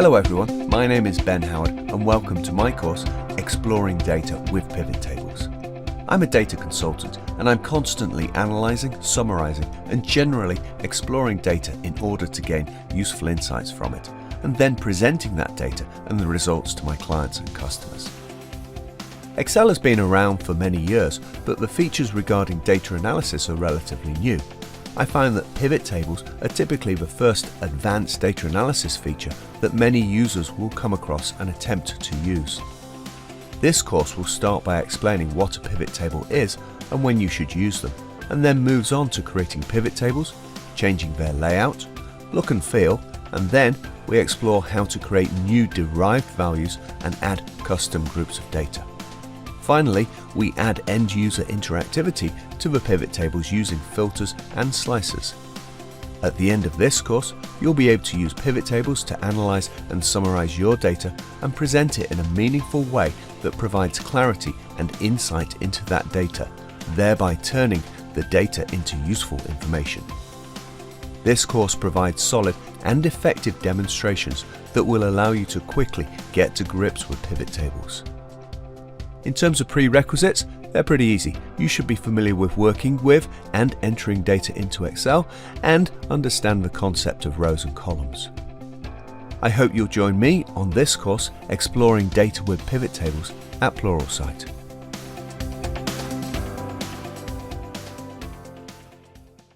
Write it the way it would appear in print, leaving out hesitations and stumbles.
Hello everyone, my name is Ben Howard and welcome to my course Exploring Data with PivotTables. I'm a data consultant and I'm constantly analysing, summarising and generally exploring data in order to gain useful insights from it and then presenting that data and the results to my clients and customers. Excel has been around for many years, but the features regarding data analysis are relatively new. I find that pivot tables are typically the first advanced data analysis feature that many users will come across and attempt to use. This course will start by explaining what a pivot table is and when you should use them, and then moves on to creating pivot tables, changing their layout, look and feel, and then we explore how to create new derived values and add custom groups of data. Finally, we add end-user interactivity to the pivot tables using filters and slicers. At the end of this course, you'll be able to use pivot tables to analyze and summarize your data and present it in a meaningful way that provides clarity and insight into that data, thereby turning the data into useful information. This course provides solid and effective demonstrations that will allow you to quickly get to grips with pivot tables. In terms of prerequisites, they're pretty easy. You should be familiar with working with and entering data into Excel and understand the concept of rows and columns. I hope you'll join me on this course exploring data with pivot tables at Pluralsight.